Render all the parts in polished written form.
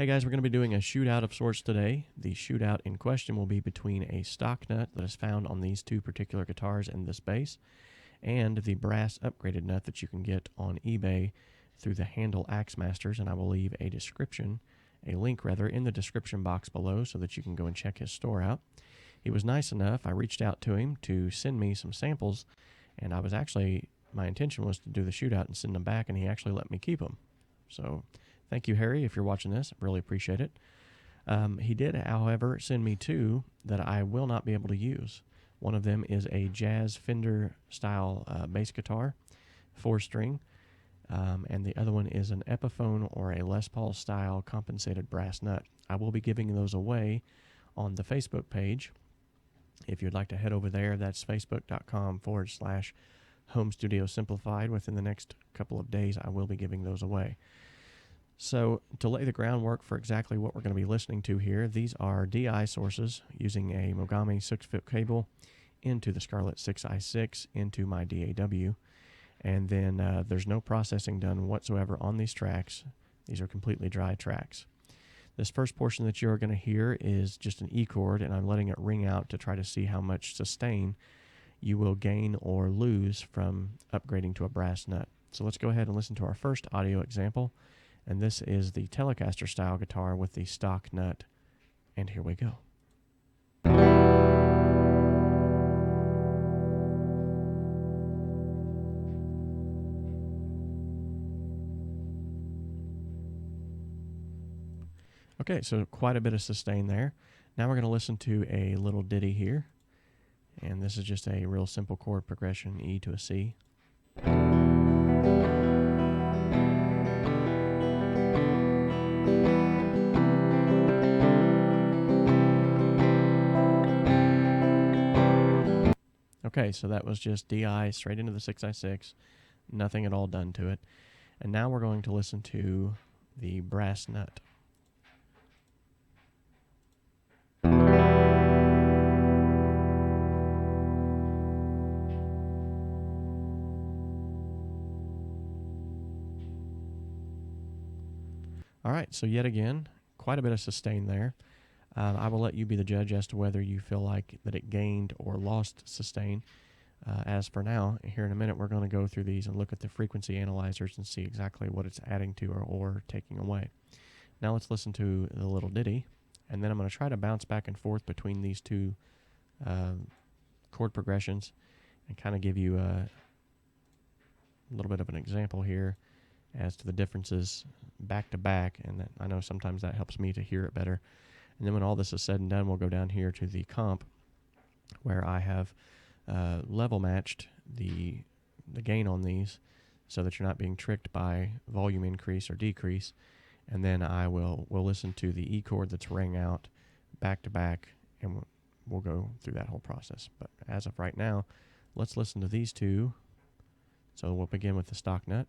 Hey guys, we're going to be doing a shootout of sorts today. The shootout in question will be between a stock nut that is found on these two particular guitars and this bass, and the brass upgraded nut that you can get on eBay through the Handle Axe Masters, and I will leave a link in the description box below so that you can go and check his store out. He was nice enough, I reached out to him to send me some samples, and my intention was to do the shootout and send them back, and he actually let me keep them. So thank you, Harry, if you're watching this. Really appreciate it. He did, however, send me two that I will not be able to use. One of them is a Jazz Fender style bass guitar, 4-string, and the other one is an Epiphone or a Les Paul style compensated brass nut. I will be giving those away on the Facebook page. If you'd like to head over there, that's facebook.com/Home Studio Simplified. Within the next couple of days, I will be giving those away. So to lay the groundwork for exactly what we're going to be listening to here, these are DI sources using a Mogami 6-foot cable into the Scarlett 6i6 into my DAW. And then there's no processing done whatsoever on these tracks. These are completely dry tracks. This first portion that you're going to hear is just an E chord, and I'm letting it ring out to try to see how much sustain you will gain or lose from upgrading to a brass nut. So let's go ahead and listen to our first audio example. And this is the Telecaster style guitar with the stock nut. And here we go. Okay, so quite a bit of sustain there. Now we're going to listen to a little ditty here. And this is just a real simple chord progression, E to a C. Okay, so that was just DI straight into the 6i6, nothing at all done to it. And now we're going to listen to the brass nut. All right, so yet again, quite a bit of sustain there. I will let you be the judge as to whether you feel like that it gained or lost sustain. As for now, here in a minute, we're going to go through these and look at the frequency analyzers and see exactly what it's adding to or taking away. Now let's listen to the little ditty, and then I'm going to try to bounce back and forth between these two chord progressions and kind of give you a little bit of an example here as to the differences back to back, and I know sometimes that helps me to hear it better. And then when all this is said and done, we'll go down here to the comp where I have level matched the gain on these so that you're not being tricked by volume increase or decrease. And then we'll listen to the E chord that's rang out back to back, and we'll go through that whole process. But as of right now, let's listen to these two. So we'll begin with the stock nut.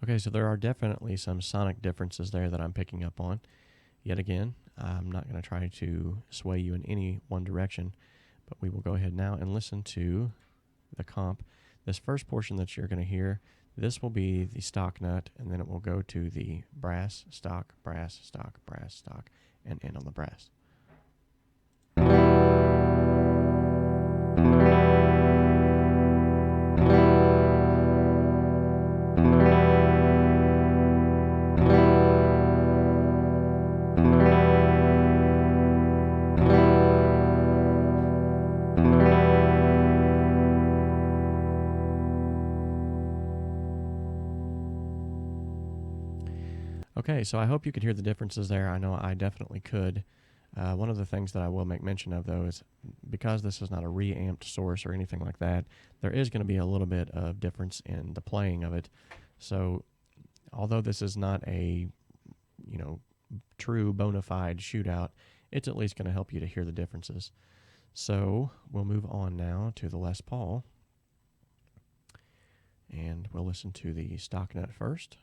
Okay, so there are definitely some sonic differences there that I'm picking up on. Yet again, I'm not going to try to sway you in any one direction, but we will go ahead now and listen to the comp. This first portion that you're going to hear, this will be the stock nut, and then it will go to the brass, stock, brass, stock, brass, stock, and end on the brass. Okay, so I hope you could hear the differences there. I know I definitely could. One of the things that I will make mention of, though, is because this is not a reamped source or anything like that, there is going to be a little bit of difference in the playing of it. So although this is not a, true bona fide shootout, it's at least going to help you to hear the differences. So we'll move on now to the Les Paul, and we'll listen to the stock nut first.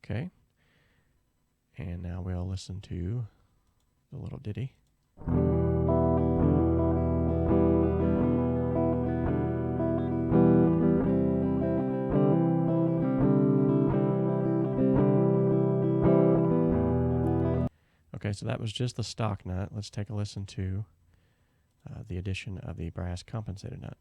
Okay, and now we'll listen to the little ditty. Okay, so that was just the stock nut. Let's take a listen to the addition of the brass compensated nut.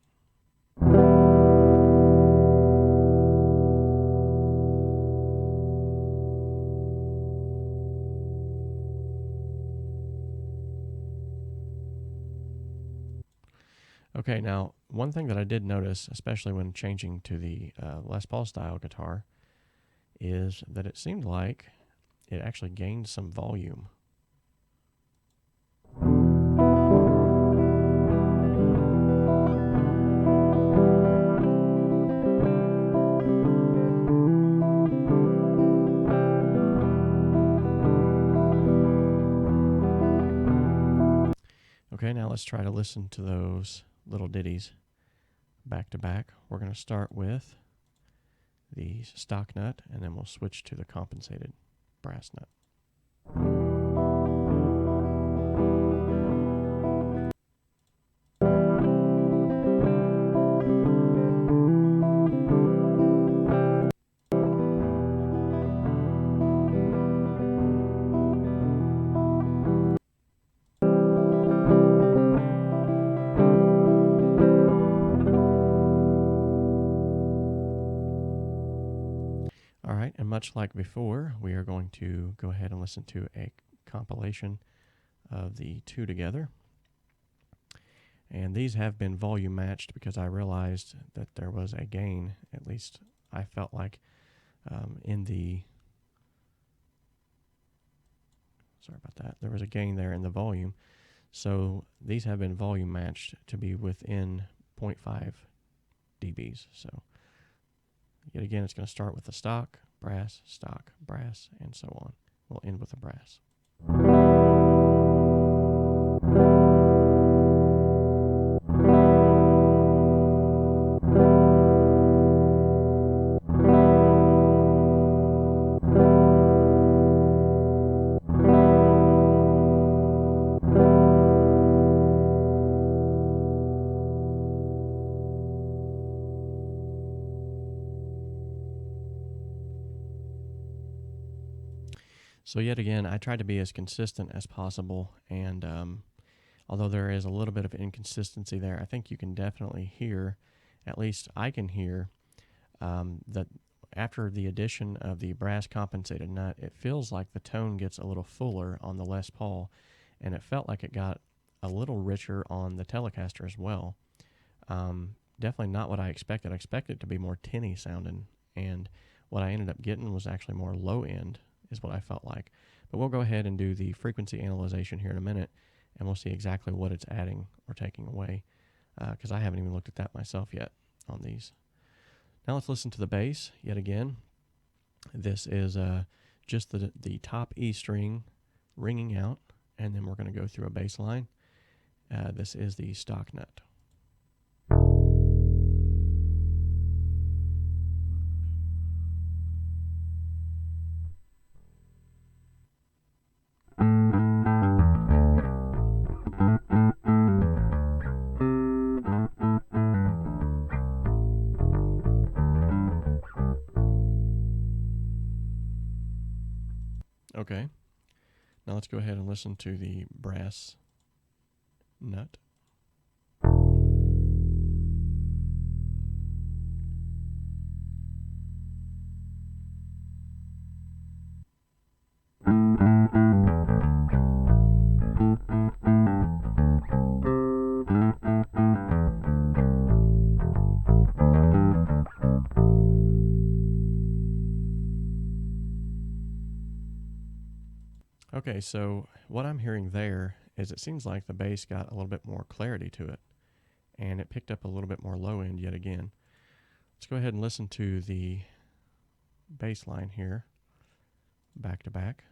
Okay, now one thing that I did notice, especially when changing to the Les Paul style guitar, is that it seemed like it actually gained some volume. Okay, now let's try to listen to those little ditties back to back. We're going to start with the stock nut, and then we'll switch to the compensated brass nut. All right, and much like before, we are going to go ahead and listen to a compilation of the two together. And these have been volume matched because I realized that there was a gain, at least I felt like, in the... Sorry about that. There was a gain there in the volume. So these have been volume matched to be within 0.5 dBs. So yet again, it's going to start with the stock, brass, and so on. We'll end with the brass. So yet again, I tried to be as consistent as possible, and although there is a little bit of inconsistency there, I think you can definitely hear, at least I can hear, that after the addition of the brass compensated nut, it feels like the tone gets a little fuller on the Les Paul, and it felt like it got a little richer on the Telecaster as well. Definitely not what I expected. I expected it to be more tinny sounding, and what I ended up getting was actually more low end, is what I felt like. But we'll go ahead and do the frequency analyzation here in a minute, and we'll see exactly what it's adding or taking away, because I haven't even looked at that myself yet on these. Now let's listen to the bass yet again. This is just the top E string ringing out, and then we're going to go through a bass line. This is the stock nut. Okay, now let's go ahead and listen to the brass nut. Okay, so what I'm hearing there is it seems like the bass got a little bit more clarity to it, and it picked up a little bit more low end yet again. Let's go ahead and listen to the bass line here, back to back.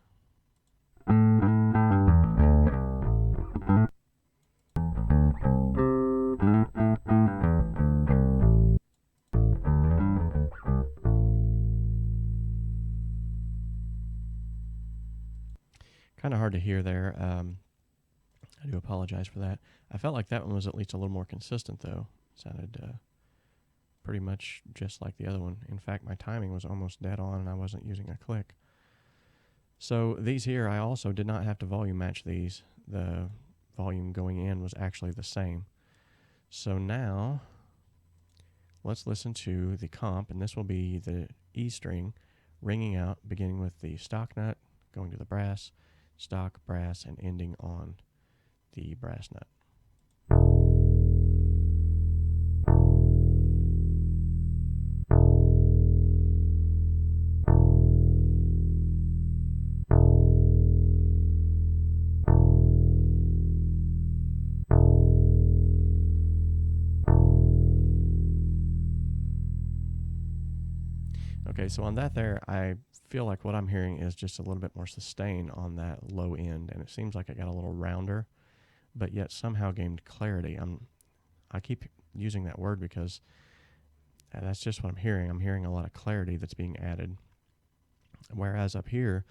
Kind of hard to hear there. I do apologize for that. I felt like that one was at least a little more consistent, though. Sounded pretty much just like the other one. In fact, my timing was almost dead on, and I wasn't using a click. So these here, I also did not have to volume match these. The volume going in was actually the same. So now, let's listen to the comp, and this will be the E string ringing out, beginning with the stock nut, going to the brass, stock, brass, and ending on the brass nut. Okay, so on that there, I feel like what I'm hearing is just a little bit more sustain on that low end, and it seems like it got a little rounder, but yet somehow gained clarity. I keep using that word because that's just what I'm hearing. I'm hearing a lot of clarity that's being added. Whereas up here,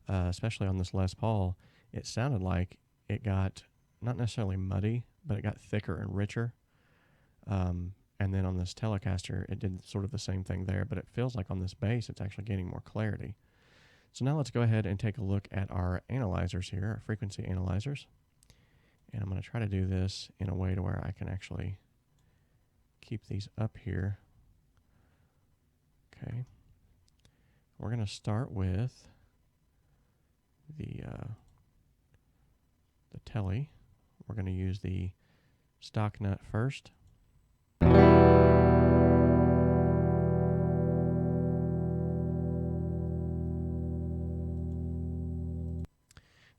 especially on this Les Paul, it sounded like it got not necessarily muddy, but it got thicker and richer. And then on this Telecaster, it did sort of the same thing there, but it feels like on this bass, it's actually gaining more clarity. So now let's go ahead and take a look at our analyzers here, our frequency analyzers. And I'm going to try to do this in a way to where I can actually keep these up here. Okay. We're going to start with the Tele. We're going to use the stock nut first.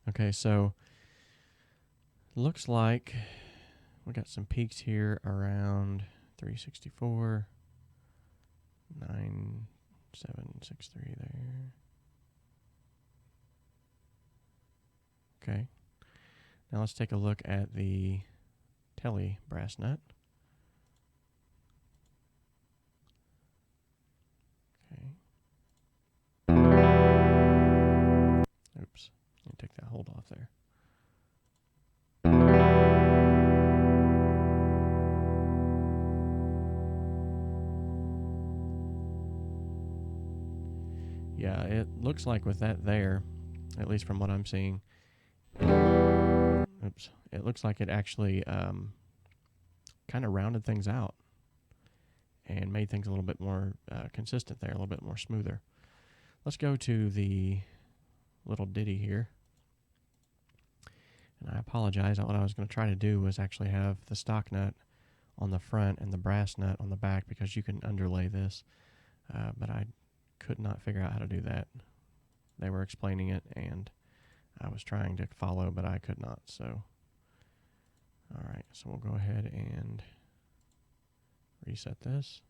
Okay, so looks like we got some peaks here around 364, 9763 there. Okay, now let's take a look at the Tele brass nut. Okay. Oops, let me take that hold off there. Yeah, it looks like with that there, at least from what I'm seeing, it looks like it actually kind of rounded things out and made things a little bit more consistent there, a little bit more smoother. Let's go to the little ditty here. And I apologize. What I was going to try to do was actually have the stock nut on the front and the brass nut on the back, because you can underlay this, but I could not figure out how to do that. They were explaining it, and I was trying to follow, but I could not. So, all right, so we'll go ahead and reset this.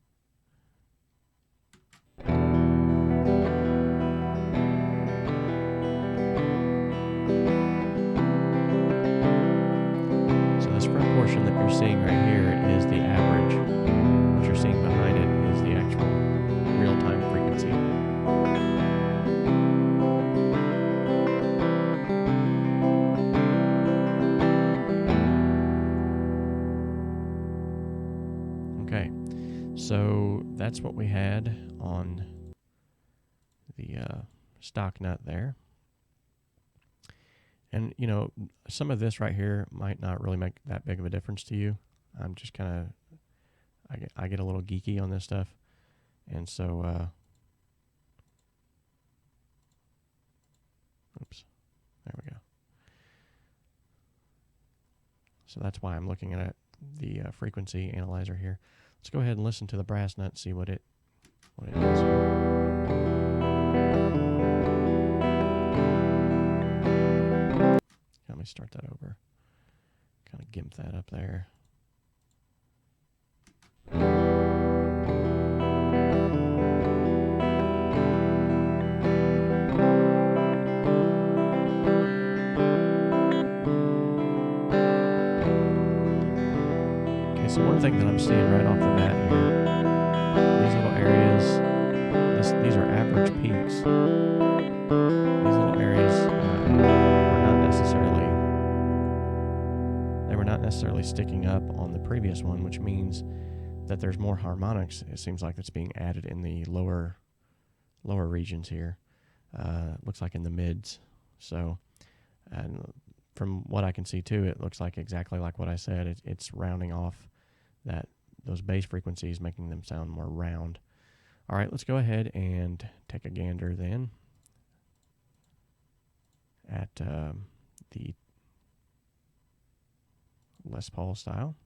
So this front portion that you're seeing right here is the average. What you're seeing behind it is the actual real-time frequency. Okay, so that's what we had on the stock nut there. And, you know, some of this right here might not really make that big of a difference to you. I'm just kind of, I get a little geeky on this stuff. And so, oops, there we go. So that's why I'm looking at the frequency analyzer here. Let's go ahead and listen to the brass nut and see what it does here. Let me start that over. kind of gimp that up there. Okay, so one thing that I'm seeing right off the bat here, these little areas, these are average peaks. These little areas were not necessarily sticking up on the previous one, which means that there's more harmonics. It seems like it's being added in the lower regions here. Looks like in the mids. So, and from what I can see too, it looks like exactly like what I said. It's rounding off those bass frequencies, making them sound more round. All right, let's go ahead and take a gander then at the Les Paul style.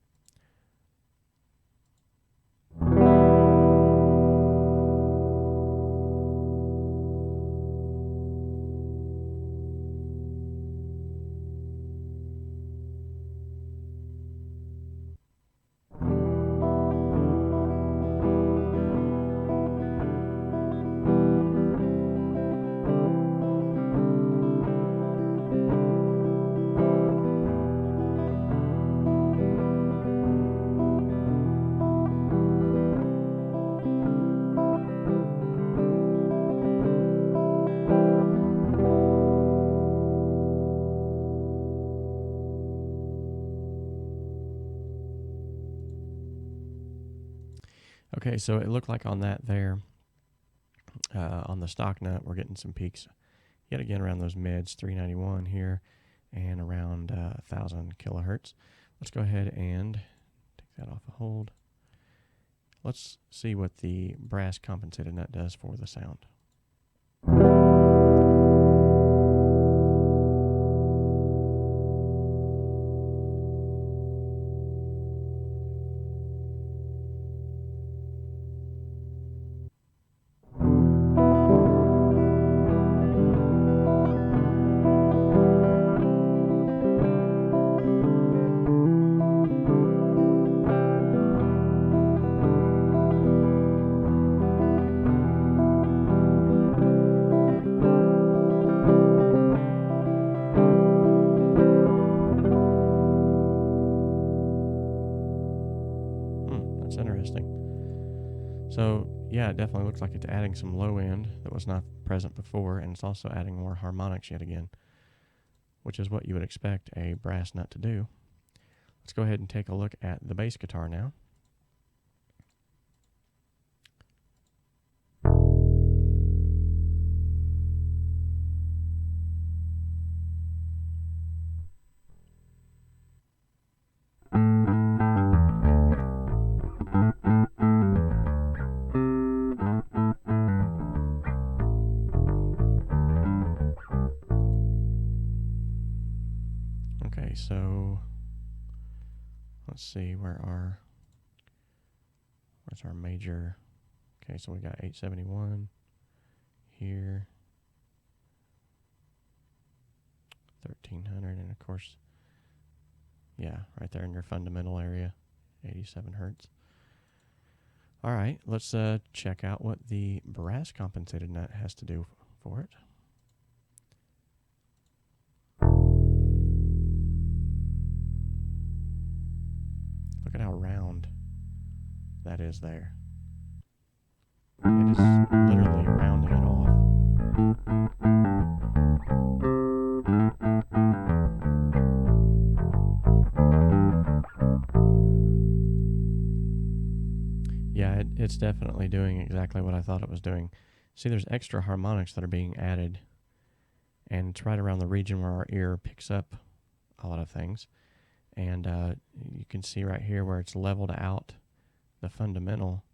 Okay, so it looked like on that there, on the stock nut, we're getting some peaks yet again around those mids, 391 here, and around 1,000 kilohertz. Let's go ahead and take that off a hold. Let's see what the brass compensated nut does for the sound. That's interesting. So, yeah, it definitely looks like it's adding some low end that was not present before, and it's also adding more harmonics yet again, which is what you would expect a brass nut to do. Let's go ahead and take a look at the bass guitar now. Okay, so let's see where's our major. Okay, so we got 871 here, 1300, and of course, yeah, right there in your fundamental area, 87 hertz. All right, let's check out what the brass compensated nut has to do for it. Look at how round that is there. It is literally rounding it off. Yeah, it's definitely doing exactly what I thought it was doing. See, there's extra harmonics that are being added, and it's right around the region where our ear picks up a lot of things. And you can see right here where it's leveled out the fundamental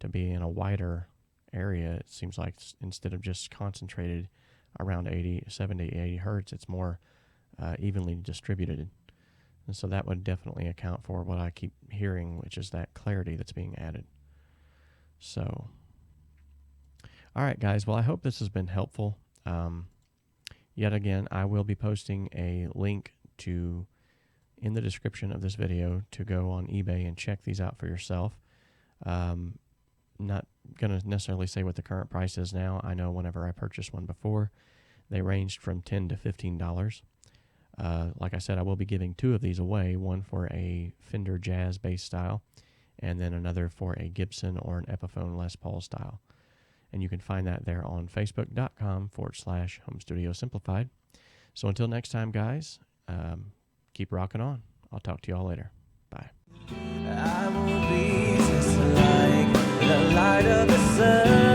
to be in a wider area. It seems like instead of just concentrated around 70, 80 hertz, it's more evenly distributed. And so that would definitely account for what I keep hearing, which is that clarity that's being added. So, all right, guys. Well, I hope this has been helpful. Yet again, I will be posting a link to in the description of this video to go on eBay and check these out for yourself. Not going to necessarily say what the current price is now. I know whenever I purchased one before, they ranged from $10 to $15. Like I said, I will be giving 2 of these away, one for a Fender Jazz bass style, and then another for a Gibson or an Epiphone Les Paul style. And you can find that there on facebook.com/Home Studio Simplified. So until next time, guys, keep rocking on. I'll talk to you all later. Bye. I will be just like the light of the sun.